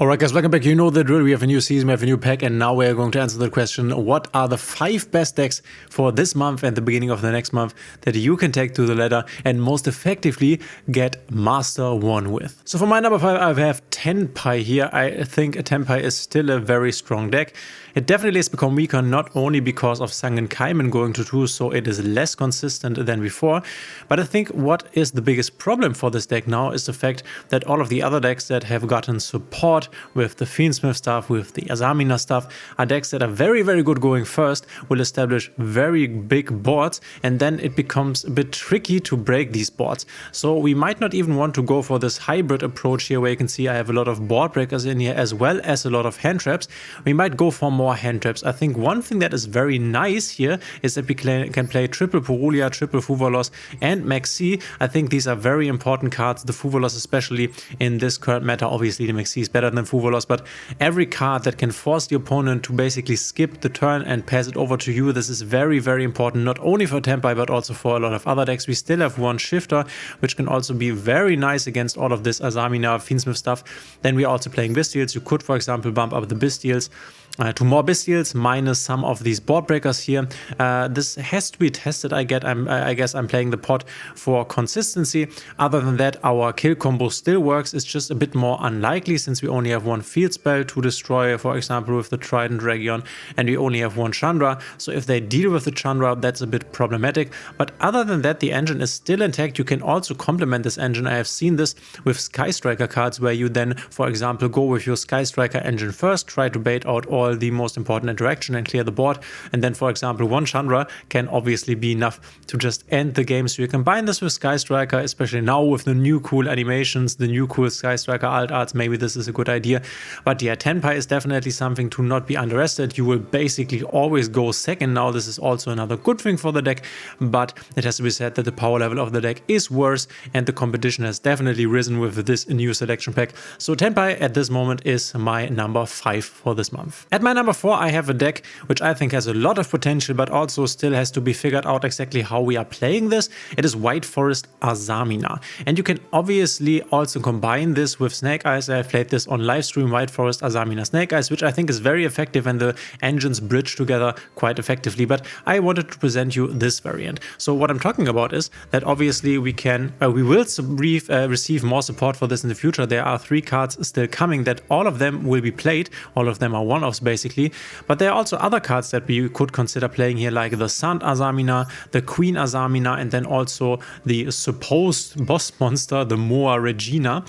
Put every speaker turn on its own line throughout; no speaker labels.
Alright guys, welcome back. You know the drill. We have a new season, we have a new pack, and now we're going to answer the question, what are the 5 best decks for this month and the beginning of the next month that you can take to the ladder and most effectively get Master 1 with. So for my number 5, I have Tenpai here. I think Tenpai is still a very strong deck. It definitely has become weaker, not only because of Sangen Kaimen going to 2, so it is less consistent than before, but I think what is the biggest problem for this deck now is the fact that all of the other decks that have gotten support with the Fiendsmith stuff, with the Azamina stuff, are decks that are very, very good going first, will establish very big boards, and then it becomes a bit tricky to break these boards. So we might not even want to go for this hybrid approach here, where you can see I have a lot of board breakers in here as well as a lot of hand traps. We might go for more hand traps. I think one thing that is very nice here is that we can play triple Purulia, triple Fuvalos, and Maxi. I think these are very important cards, the Fuvalos especially in this current meta. Obviously the Maxi is better than Fuvalos, but every card that can force the opponent to basically skip the turn and pass it over to you, this is very, very important, not only for Tenpai but also for a lot of other decks. We still have one Shifter, which can also be very nice against all of this Azamina, Fiendsmith stuff. Then we are also playing Bystials. You could, for example, bump up the Bystials to more Bystials minus some of these board breakers here. This has to be tested. I guess I'm playing the pot for consistency. Other than that, our kill combo still works. It's just a bit more unlikely since we only have one field spell to destroy, for example, with the Trident Region, and we only have one Chandra. So if they deal with the Chandra, that's a bit problematic. But other than that, the engine is still intact. You can also complement this engine. I have seen this with Sky Striker cards, where you then, for example, go with your Sky Striker engine first, try to bait out all the most important interaction and clear the board, and then, for example, one Chandra can obviously be enough to just end the game. So you combine this with Sky Striker, especially now with the new cool animations, the new cool Sky Striker alt arts. Maybe this is a good idea. But yeah, Tenpai is definitely something to not be underestimated. You will basically always go second now. This is also another good thing for the deck, but it has to be said that the power level of the deck is worse and the competition has definitely risen with this new selection pack. So Tenpai at this moment is my number 5 for this month. At my number 4, I have a deck which I think has a lot of potential, but also still has to be figured out exactly how we are playing this. It is White Forest Azamina, and you can obviously also combine this with Snake Eyes. I have played this on live stream, White Forest Azamina Snake Eyes, which I think is very effective and the engines bridge together quite effectively, but I wanted to present you this variant. So what I'm talking about is that obviously we will receive more support for this in the future. There are 3 cards still coming that all of them will be played. All of them are one-offs basically, but there are also other cards that we could consider playing here, like the Sand Azamina, the Queen Azamina, and then also the supposed boss monster, the Moa Regina,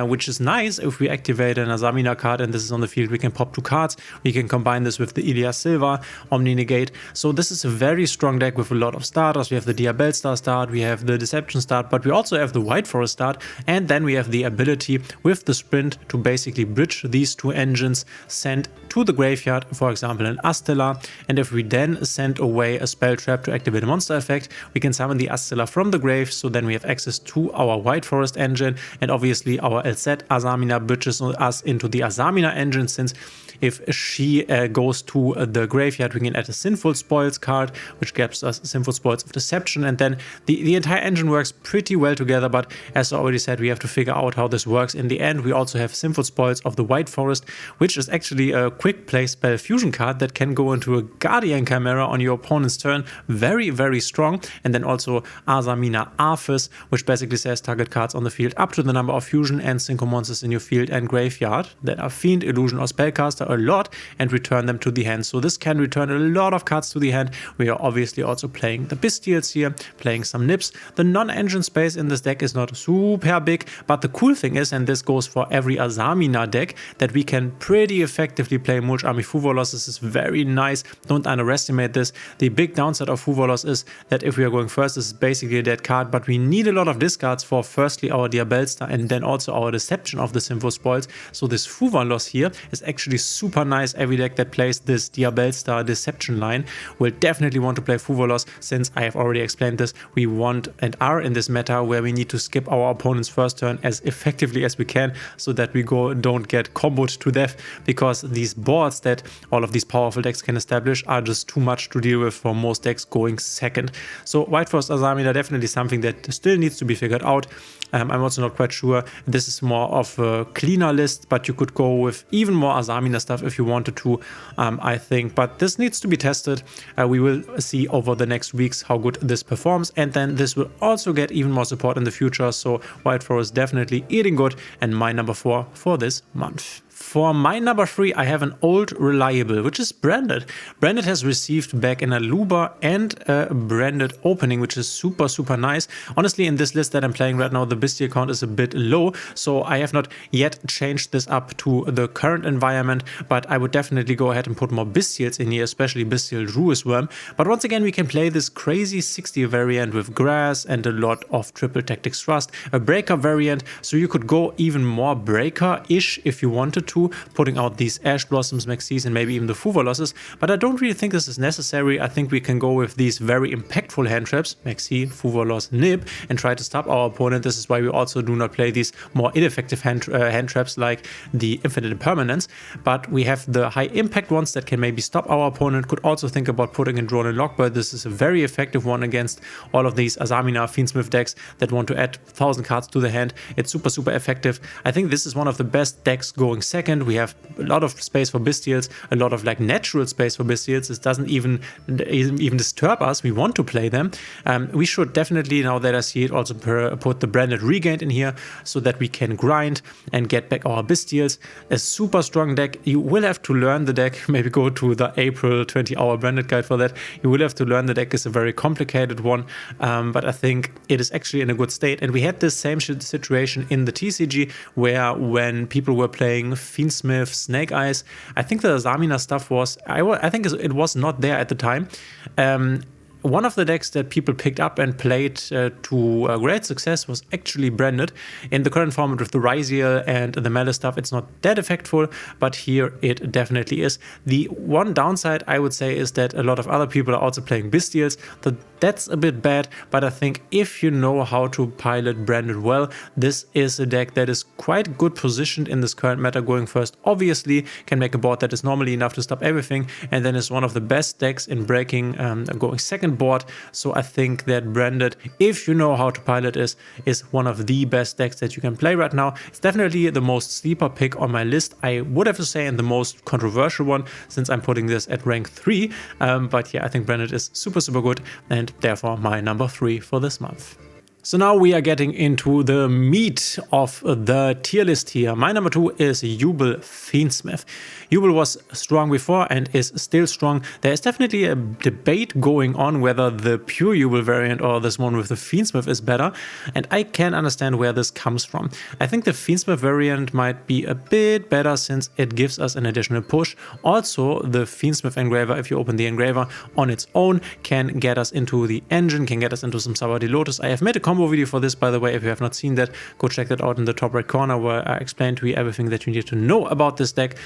which is nice. If we activate an Azamina card and this is on the field, we can pop 2 cards. We can combine this with the Ilia Silva, Omni Negate. So this is a very strong deck with a lot of starters. We have the Diabellstar start, we have the Deception start, but we also have the White Forest start, and then we have the ability with the Sprint to basically bridge these 2 engines, send to the graveyard, for example, an Astella, and if we then send away a spell trap to activate a monster effect, we can summon the Astella from the grave, so then we have access to our White Forest engine, and obviously our LZ Azamina bridges us into the Azamina engine, since if she goes to the graveyard, we can add a Sinful Spoils card, which gives us Sinful Spoils of Deception, and then the entire engine works pretty well together. But as I already said, we have to figure out how this works in the end. We also have Sinful Spoils of the White Forest, which is actually a quick play spell fusion card that can go into a Guardian Chimera on your opponent's turn. Very, very strong. And then also Azamina Arthas, which basically says target cards on the field up to the number of fusion and synchro monsters in your field and graveyard that are Fiend, Illusion, or Spellcaster a lot, and return them to the hand. So this can return a lot of cards to the hand. We are obviously also playing the Bystials here, playing some Nips. The non-engine space in this deck is not super big, but the cool thing is, and this goes for every Azamina deck, that we can pretty effectively play Mulch Army Fuvalos. This is very nice. Don't underestimate this. The big downside of Fuvalos is that if we are going first, this is basically a dead card, but we need a lot of discards for firstly our Diabellstar and then also our Deception of the Sinful Spoils. So this Fuvalos here is actually super nice. Every deck that plays this Diabellstar Deception line will definitely want to play Fuvalos, since I have already explained this. We want and are in this meta where we need to skip our opponent's first turn as effectively as we can, so that we don't get comboed to death, because these boards boards that all of these powerful decks can establish are just too much to deal with for most decks going second. So White Forest Azamina definitely something that still needs to be figured out. I'm also not quite sure. This is more of a cleaner list, but you could go with even more Azamina stuff if you wanted to, I think. But this needs to be tested. We will see over the next weeks how good this performs, and then this will also get even more support in the future. So White Forest definitely eating good, and my number 4 for this month. For my number 3, I have an old reliable, which is Branded. Branded has received back in a Luba and a Branded opening, which is super, super nice. Honestly, in this list that I'm playing right now, the Bestial count is a bit low, so I have not yet changed this up to the current environment, but I would definitely go ahead and put more Bestials in here, especially Bestial Druid Worm. But once again, we can play this crazy 60 variant with Grass and a lot of Triple Tactics Thrust, a Breaker variant, so you could go even more Breaker-ish if you wanted to, putting out these Ash Blossoms, Maxis, and maybe even the Fuvalosses, but I don't really think this is necessary. I think we can go with these very impactful hand traps, Maxi, Fuvalos, Nib, and try to stop our opponent. This is why we also do not play these more ineffective hand traps like the Infinite Impermanence, but we have the high impact ones that can maybe stop our opponent. Could also think about putting in Drone and Lockbird. This is a very effective one against all of these Azamina, Fiendsmith decks that want to add 1000 cards to the hand. It's super, super effective. I think this is one of the best decks going second. We have a lot of space for Bestials, a lot of like natural space for Bestials. This doesn't even disturb us. We want to play them. We should definitely, now that I see it, also put the Branded Regained in here so that we can grind and get back our Bestials. A super strong deck. You will have to learn the deck. Maybe go to the April 20-hour Branded guide for that. You will have to learn the deck. Is a very complicated one, but I think it is actually in a good state. And we had this same situation in the TCG where when people were playing Fiendsmith, Snake Eyes, I think the Azamina stuff was, I think it was not there at the time. One of the decks that people picked up and played to great success was actually Branded. In the current format with the Ryziel and the Malice stuff, it's not that effectful, but here it definitely is. The one downside I would say is that a lot of other people are also playing Bestials. That's a bit bad, but I think if you know how to pilot Branded well, this is a deck that is quite good positioned in this current meta going first. Obviously, can make a board that is normally enough to stop everything, and then is one of the best decks in breaking going second board. So I think that Branded, if you know how to pilot, is one of the best decks that you can play right now. It's definitely the most sleeper pick on my list, I would have to say, and the most controversial one, since I'm putting this at rank 3. But yeah, I think Branded is super, super good, and therefore my number 3 for this month. So now we are getting into the meat of the tier list here. My number 2 is Jubel Fiendsmith. Jubel was strong before and is still strong. There is definitely a debate going on whether the pure Jubel variant or this one with the Fiendsmith is better, and I can understand where this comes from. I think the Fiendsmith variant might be a bit better since it gives us an additional push. Also, the Fiendsmith engraver, if you open the engraver on its own, can get us into the engine, can get us into some Sawadee Lotus. I have made a combo video for this, by the way. If you have not seen that, go check that out in the top right corner, where I explain to you everything that you need to know about this deck.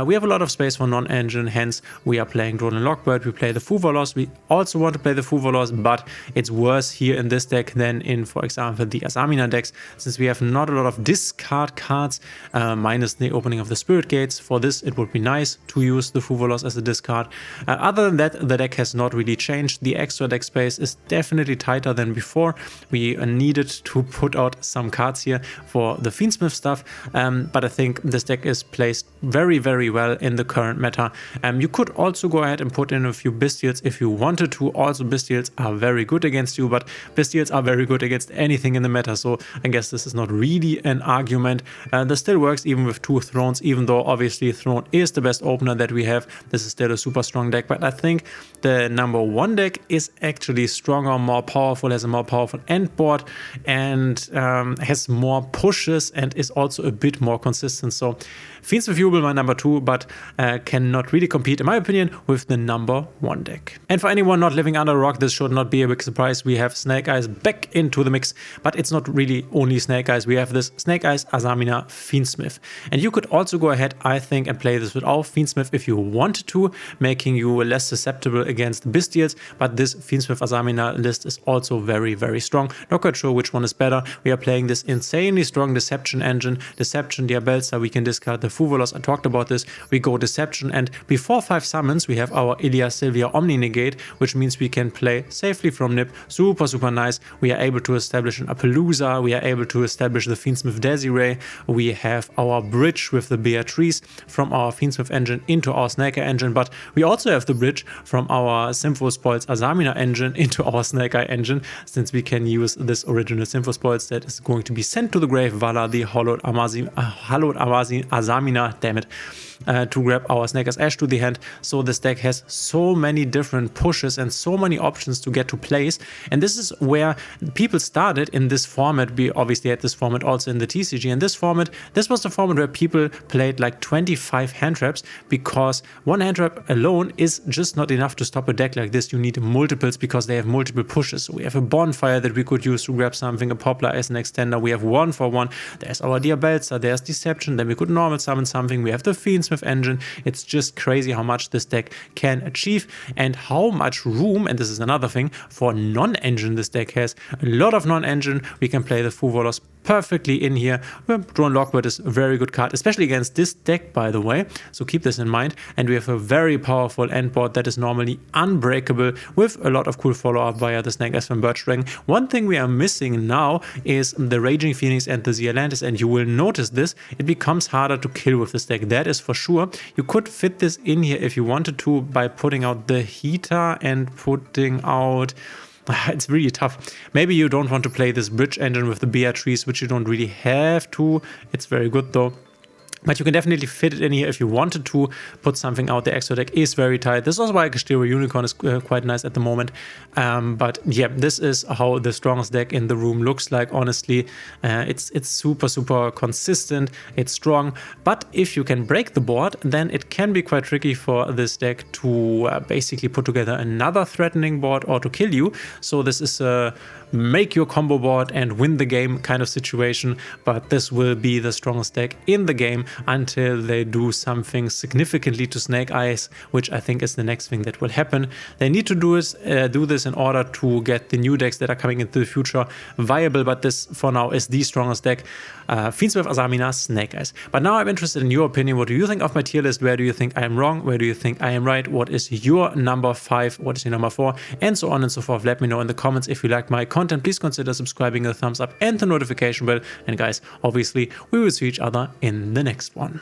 We have a lot of space for non-engine, hence we are playing Drone and Lockbird. We play the Fuvalos. We also want to play the Fuvalos, but it's worse here in this deck than in, for example, the Azamina decks, since we have not a lot of discard cards, minus the opening of the Spirit Gates. For this, it would be nice to use the Fuvalos as a discard. Other than that, the deck has not really changed. The extra deck space is definitely tighter than before. We needed to put out some cards here for the Fiendsmith stuff, but I think this deck is placed very, very well in the current meta. You could also go ahead and put in a few Bestials if you wanted to. Also, Bestials are very good against you, but Bestials are very good against anything in the meta, so I guess this is not really an argument. This still works even with 2 Thrones, even though obviously Throne is the best opener that we have. This is still a super strong deck, but I think the number 1 deck is actually stronger, more powerful, has a more powerful end board, and has more pushes and is also a bit more consistent. So Fiendsmith Jubel, my number 2, but cannot really compete, in my opinion, with the number 1 deck. And for anyone not living under a rock, this should not be a big surprise. We have Snake Eyes back into the mix, but it's not really only Snake Eyes. We have this Snake Eyes, Azamina, Fiendsmith. And you could also go ahead, I think, and play this without Fiendsmith if you wanted to, making you less susceptible against Bestials, but this Fiendsmith Azamina list is also very, very strong. Now not quite sure which one is better. We are playing this insanely strong Deception engine. Deception, Diabelza, we can discard the Fuvolos. I talked about this. We go Deception, and before 5 summons, we have our Ilya Sylvia Omni Negate, which means we can play safely from Nip. Super, super nice. We are able to establish an Appaloosa. We are able to establish the Fiendsmith Desiree. We have our bridge with the Beatrice from our Fiendsmith engine into our Snake Eye engine, but we also have the bridge from our Symphospoils Azamina engine into our Snake Eye engine, since we can use this original Symphospoils that is going to be sent to the grave, Vala, the Hallowed Azamina, damn it, to grab our Snake Eyes Ash to the hand. So this deck has so many different pushes and so many options to get to place, and this is where people started in this format. We obviously had this format also in the TCG, and this was the format where people played like 25 hand traps, because one hand trap alone is just not enough to stop a deck like this. You need multiples because they have multiple pushes. So we have a Bonfire that we could use to grab something, a Poplar as an extender. We have 1-for-1. There's our Diabelza, there's Deception, then we could normal summon something. We have the Fiendsmith engine. It's just crazy how much this deck can achieve and how much room, and this is another thing, for non-engine this deck has. A lot of non-engine. We can play the Fuvolos perfectly in here. Drone Lockbird is a very good card, especially against this deck, by the way, so keep this in mind. And we have a very powerful end board that is normally unbreakable, with a lot of cool follow-up via the Snake Eyes from Birch Dragon. One thing we are missing now is the Raging Phoenix and the Zealantis, and you will notice this, it becomes harder to kill with this deck, that is for sure. You could fit this in here if you wanted to by putting out the Heater and putting out... It's really tough. Maybe you don't want to play this bridge engine with the Beatrice, which you don't really have to. It's very good though. But you can definitely fit it in here if you wanted to put something out. The extra deck is very tight. This is also why Stereo Unicorn is quite nice at the moment. But yeah, this is how the strongest deck in the room looks like, honestly. It's super, super consistent. It's strong. But if you can break the board, then it can be quite tricky for this deck to basically put together another threatening board or to kill you. So this is a make your combo board and win the game kind of situation. But this will be the strongest deck in the game until they do something significantly to Snake Eyes, which I think is the next thing that will happen. They need to do this in order to get the new decks that are coming into the future viable, but this for now is the strongest deck. Fiendsmith Azamina, Snake Eyes. But now I'm interested in your opinion. What do you think of my tier list? Where do you think I am wrong? Where do you think I am right? What is your number 5? What is your number 4? And so on and so forth. Let me know in the comments. If you like my content, please consider subscribing, a thumbs up and the notification bell. And guys, obviously we will see each other in the next one.